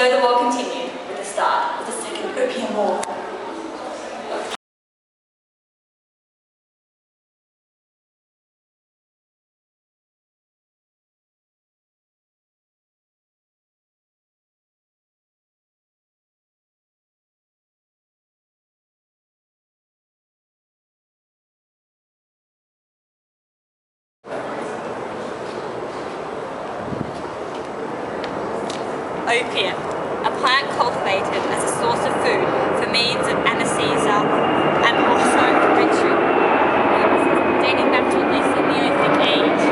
So the war continued with the start of the Second Opium War. Opium, a plant cultivated as a source of food for means of anesthesia and also ritual. Dating back to at least the Neolithic age,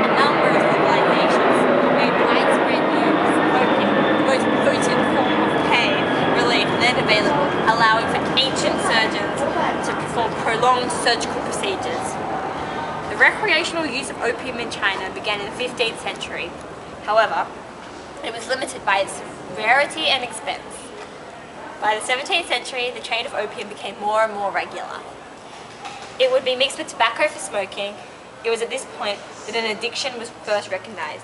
a number of civilizations made widespread use of opium, the most potent form of pain relief then available, allowing for ancient surgeons to perform prolonged surgical procedures. The recreational use of opium in China began in the 15th century. However, it was limited by its rarity and expense. By the 17th century, the trade of opium became more and more regular. It would be mixed with tobacco for smoking. It was at this point that an addiction was first recognized.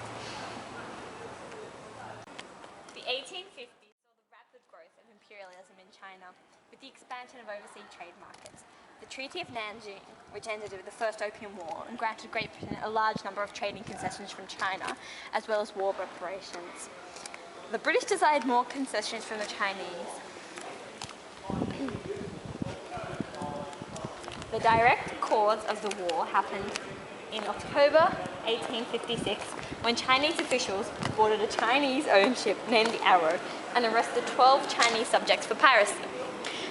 The 1850s saw the rapid growth of imperialism in China with the expansion of overseas trade markets. The Treaty of Nanjing, which ended with the First Opium War and granted Great Britain a large number of trading concessions from China, as well as war reparations. The British desired more concessions from the Chinese. The direct cause of the war happened in October 1856, when Chinese officials boarded a Chinese-owned ship named the Arrow and arrested 12 Chinese subjects for piracy.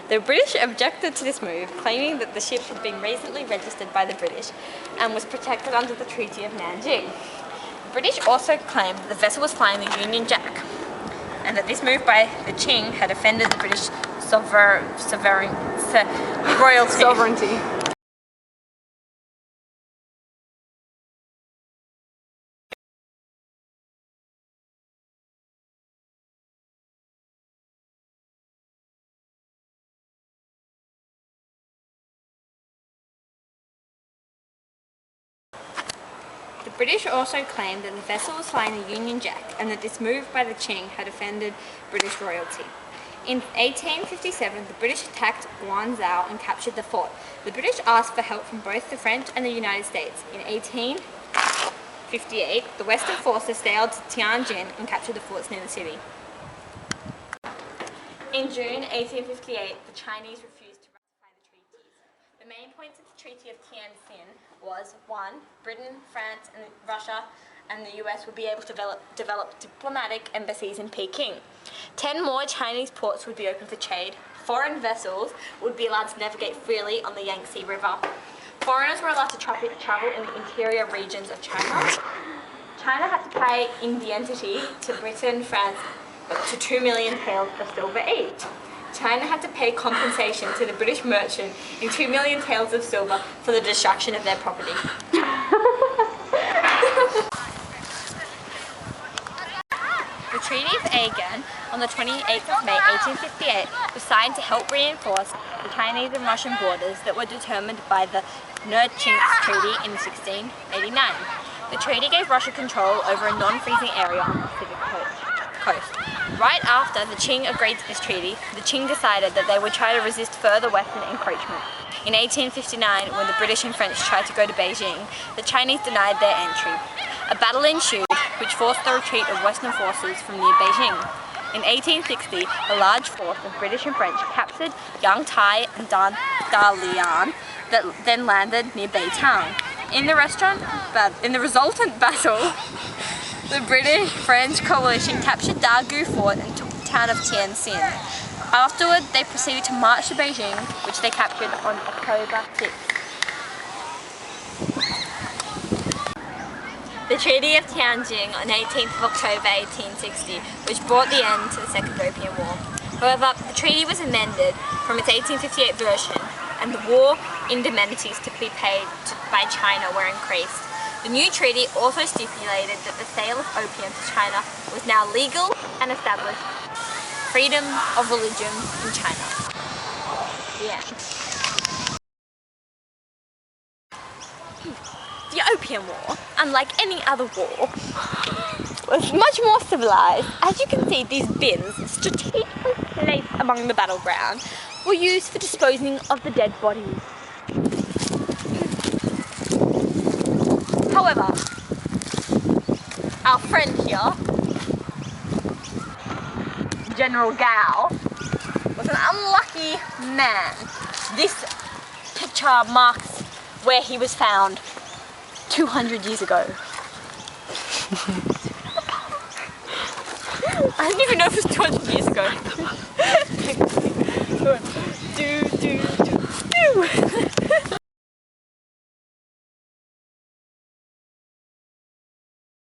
The British objected to this move, claiming that the ship had been recently registered by the British and was protected under the Treaty of Nanjing. The British also claimed that the vessel was flying the Union Jack, and that this move by the Qing had offended the British royalty. The British also claimed that the vessel was flying the Union Jack and that this move by the Qing had offended British royalty. In 1857, the British attacked Guangzhou and captured the fort. The British asked for help from both the French and the United States. In 1858, the Western forces sailed to Tianjin and captured the forts near the city. In June 1858, the Chinese refused to ratify the treaties. The main points of the Treaty of Tianjin was 1. Britain, France, and Russia and the US would be able to develop diplomatic embassies in Peking. 10 more Chinese ports would be open for trade. Foreign vessels would be allowed to navigate freely on the Yangtze River. Foreigners were allowed to travel in the interior regions of China. China had to pay indemnity to Britain, France, to 2 million taels of silver each. China had to pay compensation to the British merchant in 2 million taels of silver for the destruction of their property. The Treaty of Aigan on the 28th of May 1858 was signed to help reinforce the Chinese and Russian borders that were determined by the Nerchinsk Treaty in 1689. The treaty gave Russia control over a non-freezing area on the Pacific coast. Right after the Qing agreed to this treaty, the Qing decided that they would try to resist further Western encroachment. In 1859, when the British and French tried to go to Beijing, the Chinese denied their entry. A battle ensued, which forced the retreat of Western forces from near Beijing. In 1860, a large force of British and French captured Yangtai and Dalian that then landed near Beitang. In the resultant battle, the British-French coalition captured Dagu Fort and took the town of Tianjin. Afterward, they proceeded to march to Beijing, which they captured on October 6th. The Treaty of Tianjin on 18th of October 1860, which brought the end to the Second Opium War. However, the treaty was amended from its 1858 version, and the war indemnities to be paid by China were increased. The new treaty also stipulated that the sale of opium to China was now legal and established freedom of religion in China. The end. The Opium War, unlike any other war, was much more civilized. As you can see, these bins, strategically placed among the battleground, were used for disposing of the dead bodies. However, our friend here, General Gao, was an unlucky man. This picture marks where he was found 200 years ago. I didn't even know if it was 200 years ago.